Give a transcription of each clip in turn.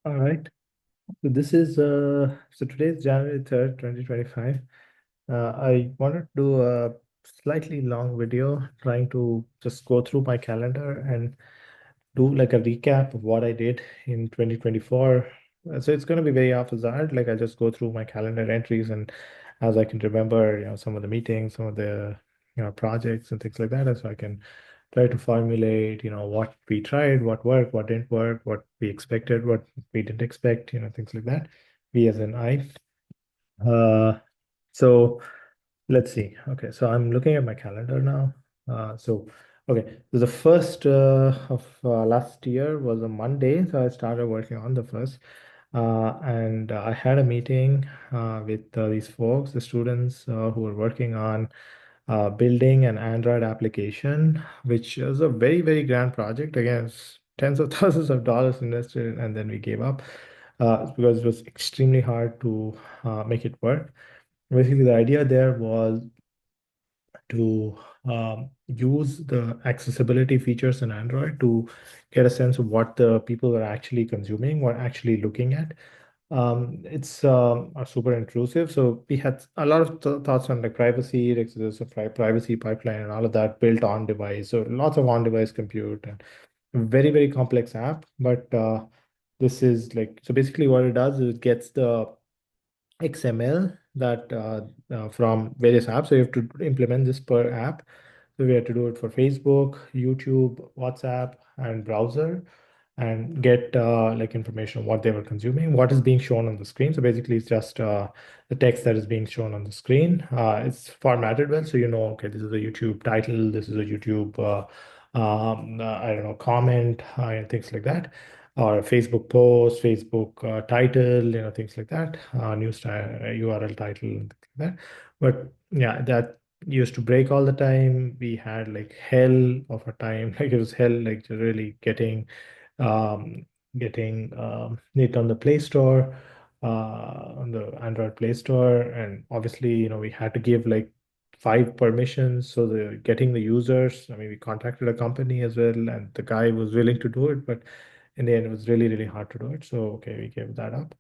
All right. So this is so today is January 3rd, 2025. I wanted to do a slightly long video trying to just go through my calendar and do like a recap of what I did in 2024. So it's going to be very haphazard. Like I just go through my calendar entries and as I can remember, some of the meetings, some of the, projects and things like that. And so I can try to formulate, what we tried, what worked, what didn't work, what we expected, what we didn't expect, things like that. We as in I. Uh, so let's see. Okay, so I'm looking at my calendar now. Okay, so the first of last year was a Monday, so I started working on the first. And I had a meeting with these folks, the students who were working on building an Android application, which is a very, very grand project. Again, it's tens of thousands of dollars invested, and then we gave up because it was extremely hard to make it work. Basically, the idea there was to use the accessibility features in Android to get a sense of what the people are actually consuming, what actually looking at. It's super intrusive. So we had a lot of thoughts on like privacy, like so there's a privacy pipeline and all of that built on device. So lots of on-device compute and very, very complex app. But this is like, so basically what it does is it gets the XML that from various apps. So you have to implement this per app. So we have to do it for Facebook, YouTube, WhatsApp, and browser, and get like information on what they were consuming, what is being shown on the screen. So basically, it's just the text that is being shown on the screen. It's formatted well, so you know, okay, this is a YouTube title, this is a YouTube, I don't know, comment, and things like that, or Facebook post, Facebook title, things like that, URL title, and things like that. But yeah, that used to break all the time. We had like hell of a time, like it was hell, like just really um, getting it on the Play Store, on the Android Play Store, and obviously, we had to give like five permissions. So the getting the users. I mean, we contacted a company as well, and the guy was willing to do it, but in the end, it was really, really hard to do it. So okay, we gave that up.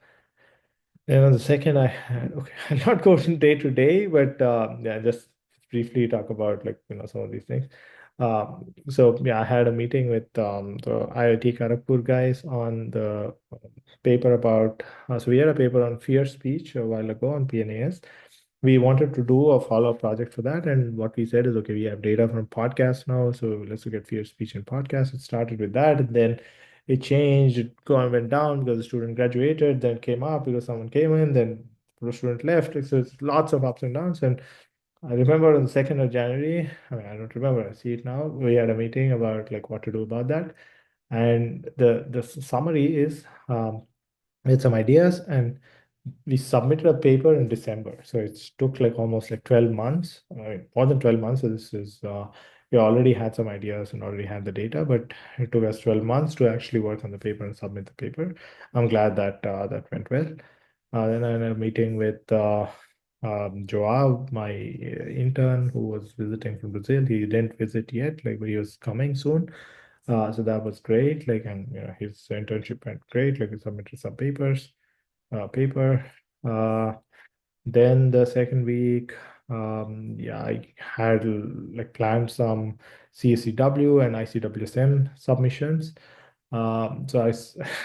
And on the second, I had okay, I'll not go from day to day, but yeah, just briefly talk about like some of these things. So yeah, I had a meeting with the IIT Kharagpur guys on the paper about. So we had a paper on fear speech a while ago on PNAS. We wanted to do a follow-up project for that, and what we said is, okay, we have data from podcasts now, so let's look at fear speech in podcasts. It started with that, and then it changed, went down because the student graduated, then came up because someone came in, then the student left. So it's lots of ups and downs. And I remember on the 2nd of January, I mean, I don't remember, I see it now. We had a meeting about like what to do about that. And the summary is we had some ideas and we submitted a paper in December. So it took like almost like 12 months, I mean, more than 12 months. So this is, we already had some ideas and already had the data, but it took us 12 months to actually work on the paper and submit the paper. I'm glad that that went well. Then I had a meeting with Joao, my intern who was visiting from Brazil. He didn't visit yet, like, but he was coming soon. So that was great. Like, and his internship went great. Like, he submitted some paper. Uh, then the second week, yeah, I had like planned some CSCW and ICWSM submissions. I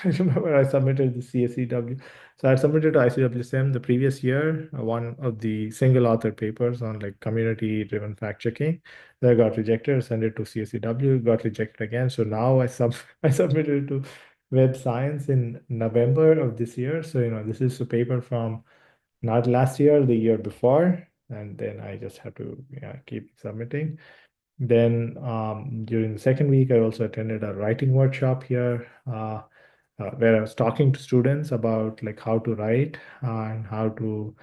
remember I submitted the CSCW. So I submitted to ICWSM the previous year, one of the single author papers on like community driven fact checking. That got rejected. I sent it to CSCW, got rejected again. So now I submitted it to Web Science in November of this year. So this is a paper from not last year, the year before, and then I just have to, yeah, keep submitting. Then during the second week, I also attended a writing workshop here, where I was talking to students about like how to write and how to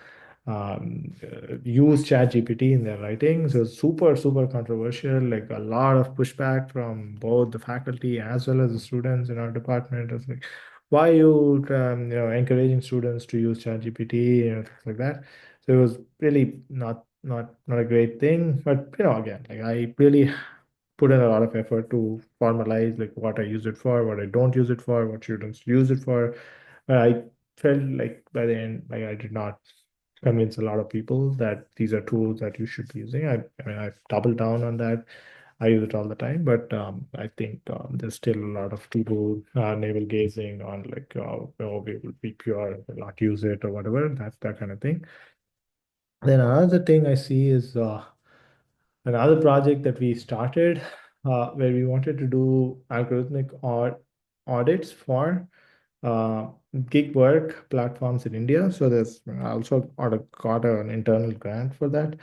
use ChatGPT in their writing. So super, super controversial, like a lot of pushback from both the faculty as well as the students in our department. It's like, why are you, encouraging students to use ChatGPT and things like that. So it was really not a great thing. But again, like I really put in a lot of effort to formalize like what I use it for, what I don't use it for, what students use it for. But I felt like by the end, like I did not convince a lot of people that these are tools that you should be using. I mean, I doubled down on that. I use it all the time, but I think there's still a lot of people navel gazing on like, oh, we will be pure, will not use it or whatever, that kind of thing. Then another thing I see is another project that we started where we wanted to do algorithmic audits for uh, gig work platforms in India. So there's I also got an internal grant for that,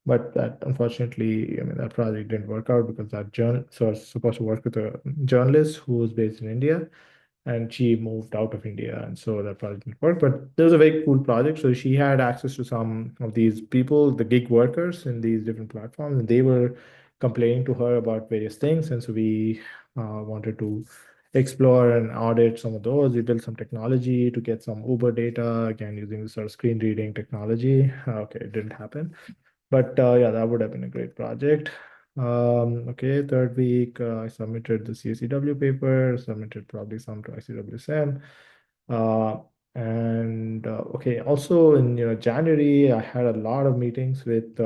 but that unfortunately, I mean, that project didn't work out because that journal. So I was supposed to work with a journalist who was based in India, and she moved out of India, and so that project didn't work. But there was a very cool project. So she had access to some of these people, the gig workers in these different platforms, and they were complaining to her about various things. And so we wanted to explore and audit some of those. We built some technology to get some Uber data, again, using this sort of screen reading technology. Okay, it didn't happen. But yeah, that would have been a great project. Okay, third week, I submitted the CSCW paper, submitted probably some to ICWSM. Uh, and okay, also in January, I had a lot of meetings with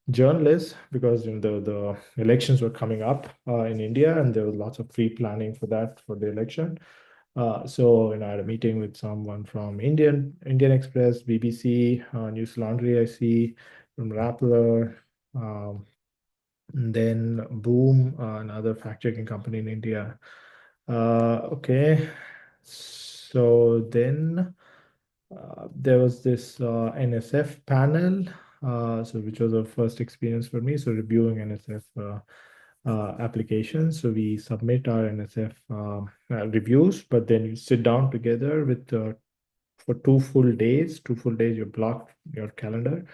journalists because the elections were coming up in India, and there was lots of pre-planning for that for the election. So I had a meeting with someone from Indian Express, BBC, News Laundry, I see, from Rappler, um, and then Boom, another fact-checking company in India. Okay, so then there was this NSF panel, so which was a first experience for me. So reviewing NSF applications. So we submit our NSF reviews, but then you sit down together with for 2 full days. 2 full days, you block your calendar,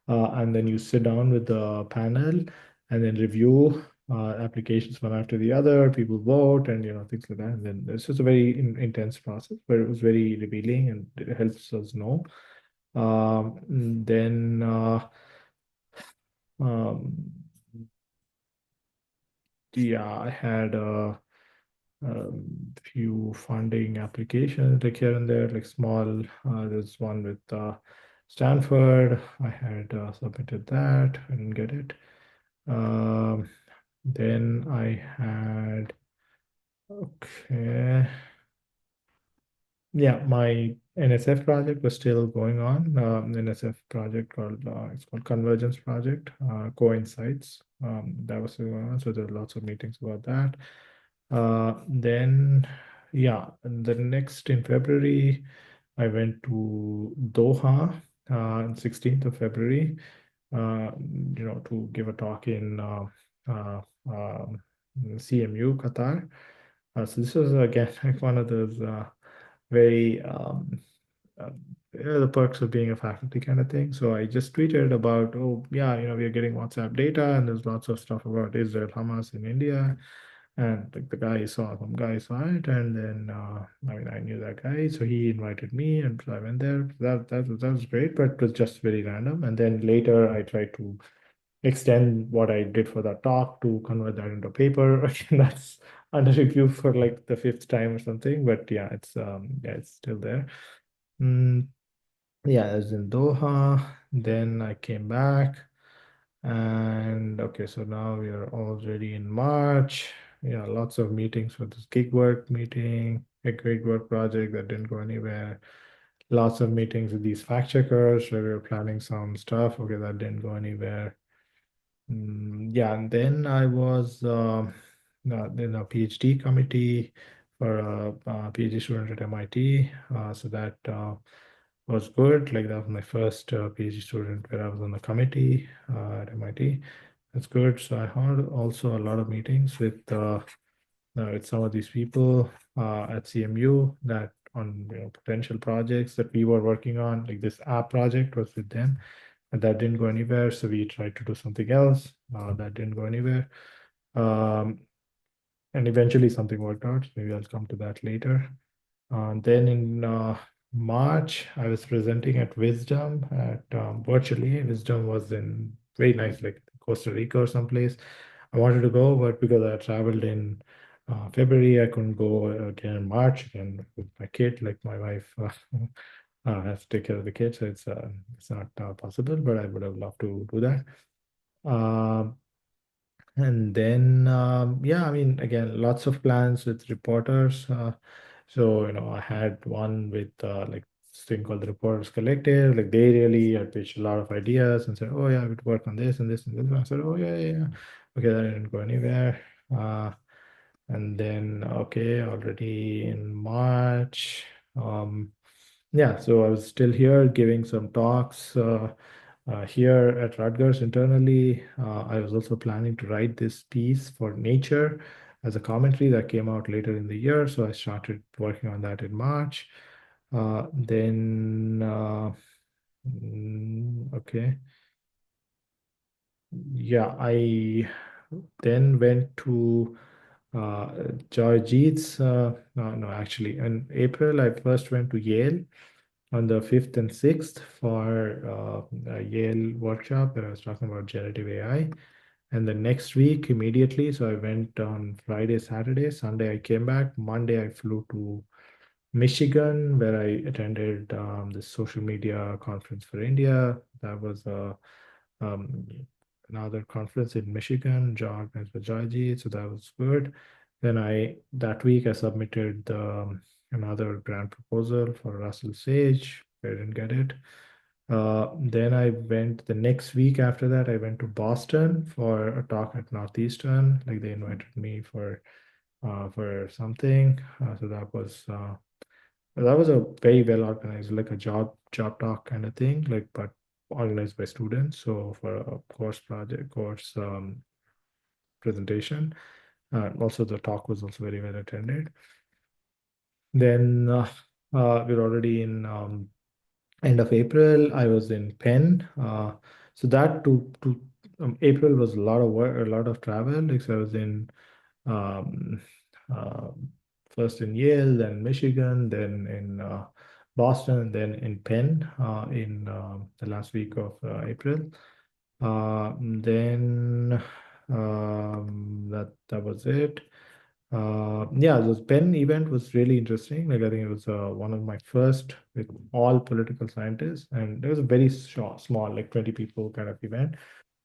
and then you sit down with the panel and then review applications one after the other. People vote and things like that. And then it's just a very intense process, but it was very revealing and it helps us know. Then um, yeah, I had few funding applications like here and there, like small. There's one with Stanford. I had submitted that. I didn't get it. Um, then I had, okay, yeah, my NSF project was still going on. NSF project called it's called Convergence Project, Coincides. That was going on. So there were lots of meetings about that. Then yeah, and the next in February, I went to Doha, 16th of February, to give a talk in uh, um, CMU, Qatar. So this was again like one of those very uh, the perks of being a faculty kind of thing. So I just tweeted about, oh yeah, we are getting WhatsApp data, and there's lots of stuff about Israel, Hamas in India, and like the guy saw some guy saw it, and then I mean I knew that guy, so he invited me, and so I went there. That was great, but it was just very random. And then later I tried to extend what I did for that talk to convert that into paper. That's under review for like the fifth time or something. But yeah, it's still there. Mm, yeah, I was in Doha. Then I came back. And okay, so now we are already in March. Yeah, lots of meetings for this gig work meeting, a gig work project that didn't go anywhere. Lots of meetings with these fact checkers where we were planning some stuff. Okay, that didn't go anywhere. Yeah, and then I was in a PhD committee for a PhD student at MIT. So that was good. Like that was my first PhD student where I was on the committee at MIT. That's good. So I had also a lot of meetings with some of these people at CMU that on potential projects that we were working on. Like this app project was with them, and that didn't go anywhere. So we tried to do something else. That didn't go anywhere. Um, and eventually something worked out. Maybe I'll come to that later. Then in March, I was presenting at Wisdom at virtually. Wisdom was in very nice, like Costa Rica or someplace. I wanted to go, but because I traveled in February. I couldn't go again in March again with my kid. Like my wife has to take care of the kids, so it's not possible. But I would have loved to do that. Um, and then, yeah, I mean, again, lots of plans with reporters. So, I had one with like this thing called the Reporters Collective. Like they really had pitched a lot of ideas and said, oh, yeah, we'd work on this and this and this. I said, oh, yeah, yeah, yeah. Okay, that didn't go anywhere. And then, okay, already in March. Yeah, so I was still here giving some talks. Here at Rutgers internally. I was also planning to write this piece for Nature as a commentary that came out later in the year. So I started working on that in March. Then, okay. Yeah, I then went to uh, Joyjeet's. No, actually, in April, I first went to Yale on the 5th and 6th for a Yale workshop where I was talking about generative AI. And the next week, immediately, so I went on Friday, Saturday, Sunday, I came back. Monday, I flew to Michigan, where I attended the social media conference for India. That was um, another conference in Michigan, organized by Georgie, so that was good. Then that week I submitted another grant proposal for Russell Sage. I didn't get it. Then I went the next week after that, I went to Boston for a talk at Northeastern. Like they invited me for something. So that was a very well organized, like a job talk kind of thing, like but organized by students. So for a course presentation. Also, the talk was also very well attended. Then we're already in end of April. I was in Penn. So that to April was a lot of work, a lot of travel. Like so I was in um, uh, first in Yale, then Michigan, then in Boston, and then in Penn in the last week of April. Then that was it. Yeah, the Penn event was really interesting. Like I think it was one of my first with all political scientists, and it was a very small, like 20 people kind of event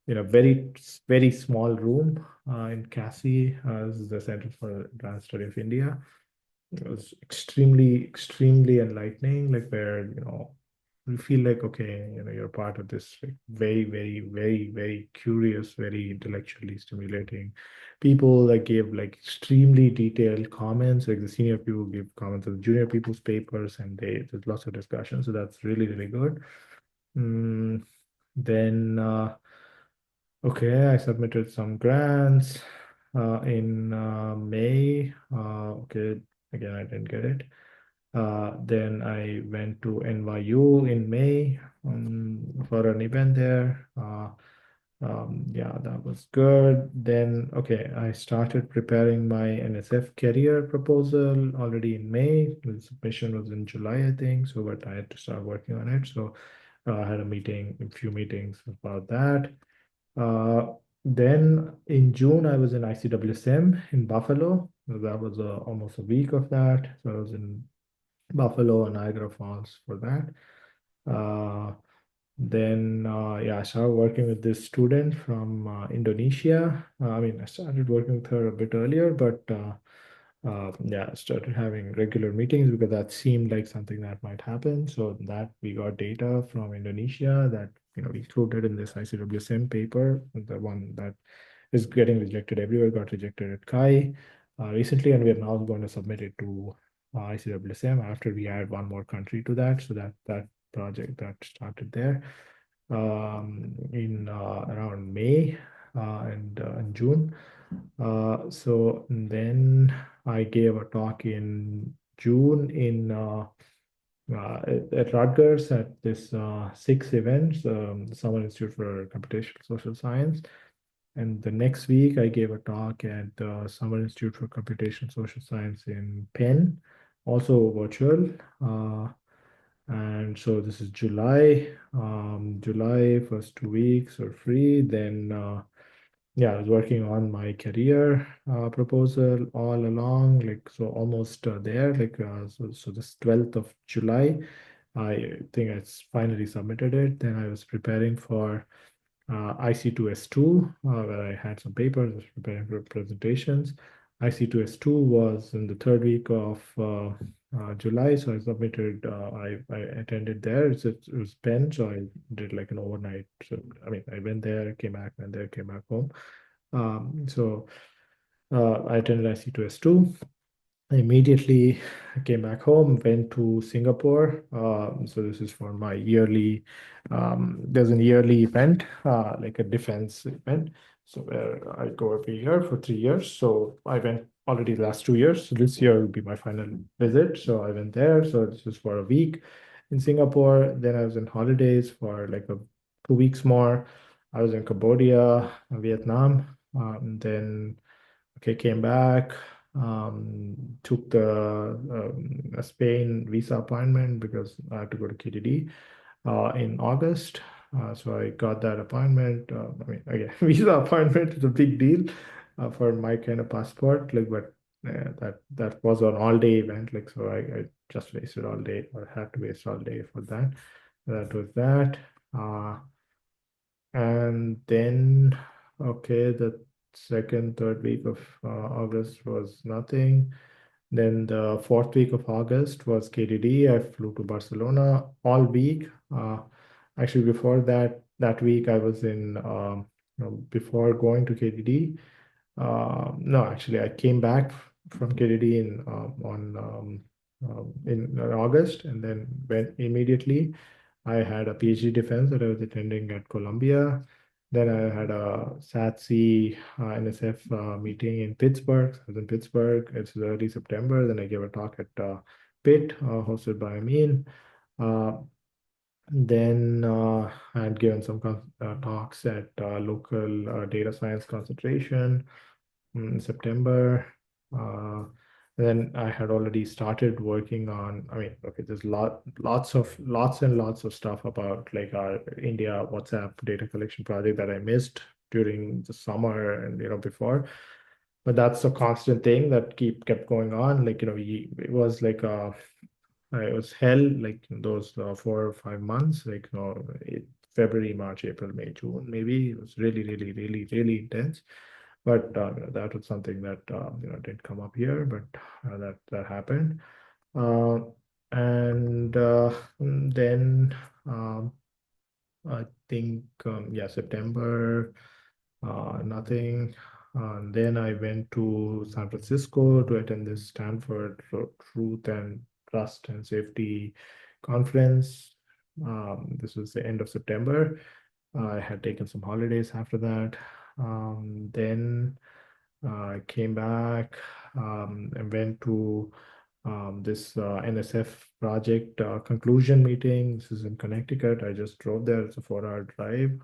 in a very small room in CASI. This is the Center for Advanced Study of India. It was extremely enlightening, like where, you feel like, okay, you're part of this like very curious, very intellectually stimulating people that gave like extremely detailed comments. Like the senior people give comments on the junior people's papers, and there's lots of discussion. So that's really good. Mm, then okay, I submitted some grants in May. Okay, again, I didn't get it. Then I went to NYU in May for an event there. Yeah, that was good. Then, okay, I started preparing my NSF career proposal already in May. The submission was in July, I think. So, but I had to start working on it. So, I had a few meetings about that. Uh, then in June, I was in ICWSM in Buffalo. So that was almost a week of that. So I was in Buffalo and Niagara Falls for that. Uh, then, yeah, I started working with this student from Indonesia. I mean, I started working with her a bit earlier, but yeah, I started having regular meetings because that seemed like something that might happen. So that we got data from Indonesia that we included in this ICWSM paper, the one that is getting rejected everywhere, got rejected at CHI recently, and we are now going to submit it to ICWSM after we add one more country to that. So that project that started there in around May and June. So then I gave a talk in June in at Rutgers at this six events, the Summer Institute for Computational Social Science. And the next week, I gave a talk at the Summer Institute for Computational Social Science in Penn, also virtual. And so this is July. July first 2 weeks are free. Then yeah, I was working on my career proposal all along, like so almost there, like so this 12th of July, I think I finally submitted it. Then I was preparing for IC2S2, where I had some papers, I was preparing for presentations. IC2S2 was in the third week of July, so I submitted, I attended there. It was Penn, so I did like an overnight. So, I mean, I went there, came back, and there, came back home. So I attended IC2S2. I immediately came back home, went to Singapore. So this is for my yearly, there's an yearly event, like a defense event. So where I go every year for 3 years. So I went already the last 2 years. So this year will be my final visit. So I went there. So this is for a week in Singapore. Then I was in holidays for like 2 weeks more. I was in Cambodia, Vietnam. Then okay, came back, took the Spain visa appointment because I had to go to KDD in August. So I got that appointment. I mean, again, visa appointment is a big deal for my kind of passport. Like, but that was an all-day event. Like, so I just wasted all day, or had to waste all day for that. That was that. Uh, and then, okay, the second, third week of August was nothing. Then the fourth week of August was KDD. I flew to Barcelona all week. Actually, before that week, I was in, before going to KDD. No, actually, I came back from KDD in August, and then went immediately. I had a PhD defense that I was attending at Columbia. Then I had a SATC NSF meeting in Pittsburgh. I was in Pittsburgh. It's early September. Then I gave a talk at Pitt, hosted by Amin. Uh, then I had given some talks at local data science concentration in September. Uh, then I had already started working on, I mean, okay, there's lots and lots of stuff about like our India WhatsApp data collection project that I missed during the summer and before. But that's a constant thing that kept going on. Like, it was like it was hell like those 4 or 5 months, like February, March, April, May, June, maybe it was really, really, really, really intense. But that was something that didn't come up here, but that happened. Uh, and then I think yeah, September, nothing. And then I went to San Francisco to attend this Stanford Truth and Trust and Safety conference. This was the end of September. I had taken some holidays after that. Then I came back and went to this NSF project conclusion meeting. This is in Connecticut. I just drove there. It's a 4-hour drive,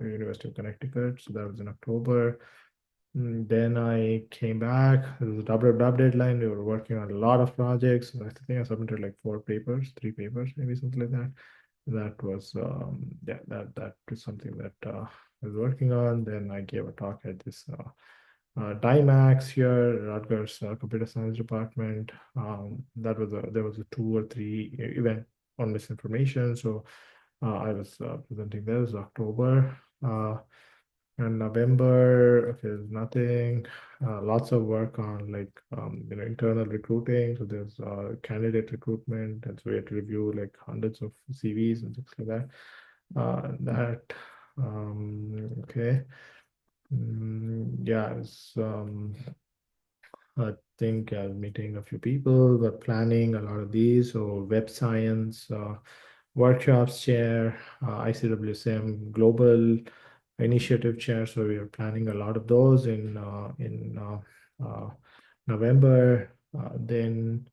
University of Connecticut. So that was in October. Then I came back. It was a double deadline. We were working on a lot of projects. I think I submitted like 4 papers, 3 papers, maybe something like that. That was yeah, that was something that I was working on. Then I gave a talk at this Dymax here, Rutgers Computer Science Department. That was there was a 2 or 3 event on misinformation. So I was presenting there. It was October. And November, okay, there's nothing. Lots of work on like internal recruiting. So there's candidate recruitment, and so we had to review like hundreds of CVs and things like that. That okay. Yeah, it's I think I was meeting a few people, but planning a lot of these. So web science workshops chair, ICWSM global initiative chair. So we are planning a lot of those in November. Then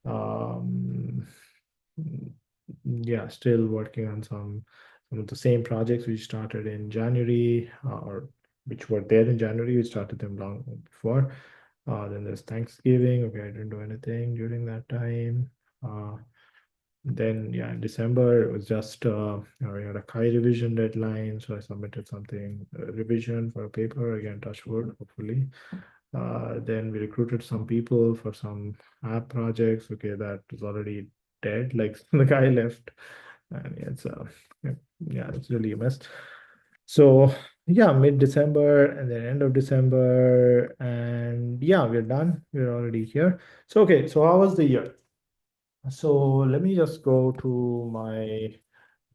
um, yeah, still working on some of the same projects we started in January or which were there in January. We started them long before. Then there's Thanksgiving. Okay, I didn't do anything during that time. Uh, Then yeah, in December it was just we had a Kai revision deadline, so I submitted something revision for a paper again, touch wood, hopefully. Then we recruited some people for some app projects. Okay, that was already dead. Like the guy left, and yeah, yeah, it's really a mess. So yeah, mid-December and then end of December, and yeah, we're done. We're already here. So okay, so how was the year? So let me just go to my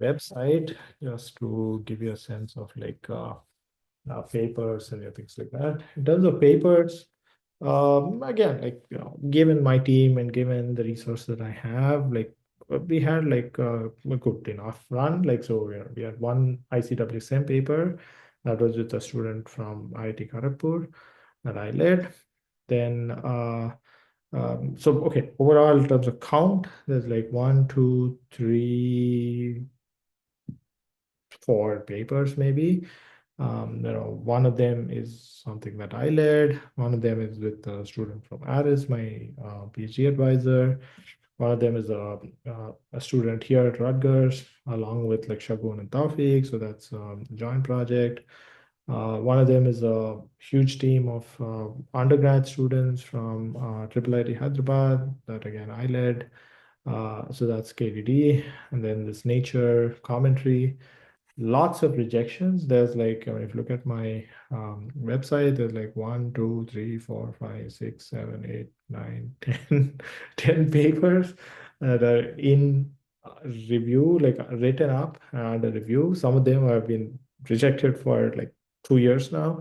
website just to give you a sense of like papers and things like that. In terms of papers, again, like given my team and given the resources that I have, like we had like a good enough run. Like so, we had one ICWSM paper that was with a student from IIT Kharagpur that I led. Then so okay, overall in terms of count, there's like one, two, three, four papers maybe. One of them is something that I led. One of them is with a student from Aris, my PhD advisor. One of them is a student here at Rutgers, along with like Shagun and Taufik. So that's a joint project. One of them is a huge team of undergrad students from IIIT Hyderabad that again I led. So that's KDD, and then this nature commentary. Lots of rejections. There's like, if you look at my website, there's like one, two, three, four, five, six, seven, eight, nine, 10, 10 papers that are in review, like written up under review. Some of them have been rejected for like 2 years now.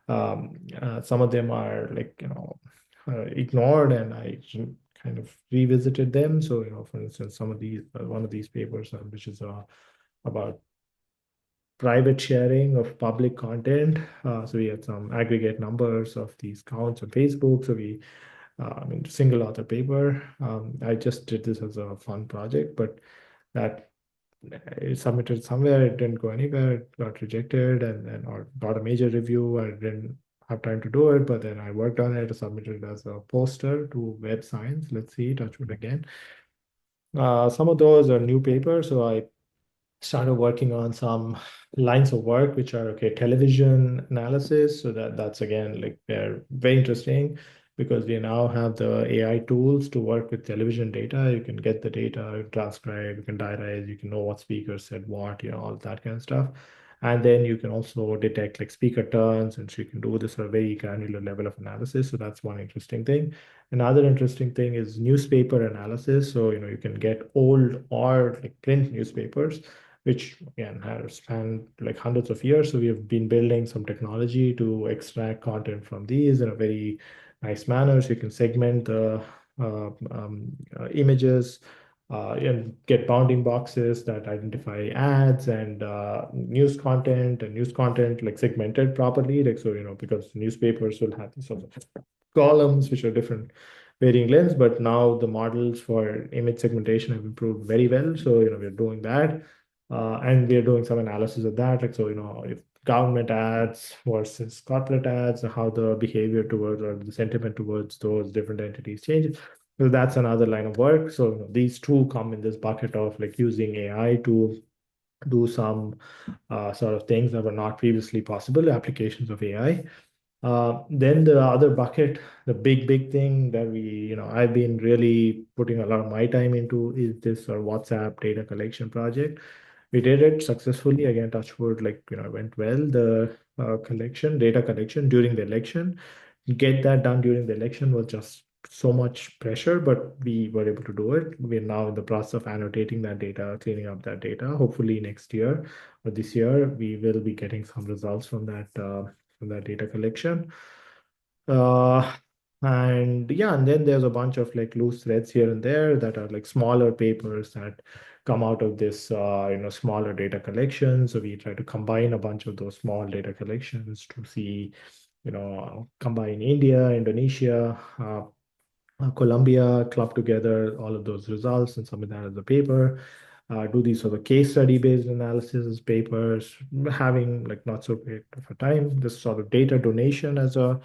Some of them are like, ignored, and I kind of revisited them. So, for instance, some of these, one of these papers, which is about private sharing of public content. So we had some aggregate numbers of these counts on Facebook. So I mean, single author paper. I just did this as a fun project, but that it submitted somewhere, it didn't go anywhere, it got rejected, and then or got a major review. I didn't have time to do it, but then I worked on it, submitted it as a poster to Web Science. Let's see, touch wood again. Some of those are new papers, so I started working on some lines of work which are okay, television analysis. So that's again like they're very interesting because we now have the AI tools to work with television data. You can get the data, transcribe, you can diarize, you can know what speaker said what, all that kind of stuff. And then you can also detect like speaker turns, and so you can do this at a very granular level of analysis. So that's one interesting thing. Another interesting thing is newspaper analysis. So you can get old or like print newspapers, which again have spanned like hundreds of years. So we have been building some technology to extract content from these in a very nice manner. So you can segment the images and get bounding boxes that identify ads and news content like segmented properly. Like so, because newspapers will have these sort of columns which are different varying lengths, but now the models for image segmentation have improved very well. So, we're doing that. And we are doing some analysis of that. Like, so, if government ads versus corporate ads, how the behavior towards or the sentiment towards those different entities changes. So that's another line of work. So, these two come in this bucket of like using AI to do some sort of things that were not previously possible, applications of AI. Then the other bucket, the big thing that I've been really putting a lot of my time into is this WhatsApp data collection project. We did it successfully. Again, touch wood, like, it went well. The data collection during the election, get that done during the election was just so much pressure, but we were able to do it. We're now in the process of annotating that data, cleaning up that data. Hopefully next year or this year, we will be getting some results from that data collection. Uh, and yeah, and then there's a bunch of like loose threads here and there that are like smaller papers that come out of this, smaller data collection. So we try to combine a bunch of those small data collections to see, combine India, Indonesia, Colombia, club together all of those results and submit that as a paper. Do these sort of case study based analysis as papers, having like not so great of a time. This sort of data donation as a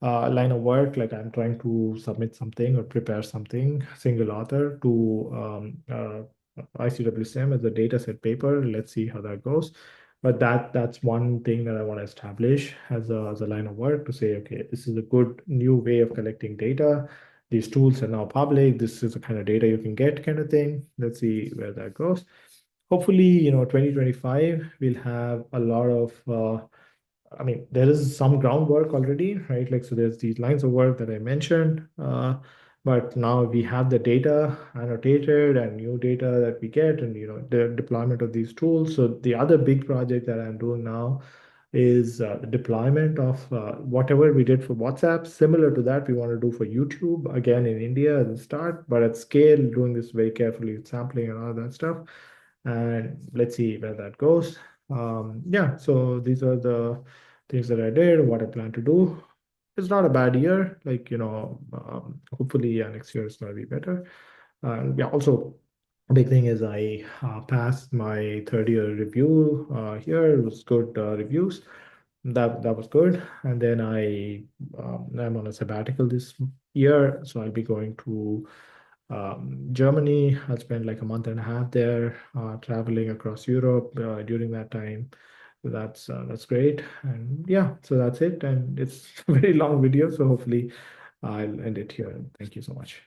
line of work, like I'm trying to submit something or prepare something, single author to ICWSM as a data set paper. Let's see how that goes. But that's one thing that I want to establish as a line of work to say, okay, this is a good new way of collecting data. These tools are now public. This is the kind of data you can get, kind of thing. Let's see where that goes. Hopefully, 2025 we'll have a lot of I mean, there is some groundwork already, right? Like, so there's these lines of work that I mentioned, but now we have the data annotated and new data that we get, and the deployment of these tools. So the other big project that I'm doing now is the deployment of whatever we did for WhatsApp. Similar to that, we want to do for YouTube again in India at the start, but at scale, doing this very carefully, sampling and all that stuff. And let's see where that goes. Yeah, so these are the things that I did, what I plan to do. It's not a bad year. Like, hopefully, yeah, next year is going to be better. And yeah, also, a big thing is I passed my third year review here. It was good reviews. That was good. And then I'm on a sabbatical this year, so I'll be going to Germany. I'll spend like a month and a half there, traveling across Europe during that time. So that's great. And yeah, so that's it. And it's a very long video, so hopefully I'll end it here. Thank you so much.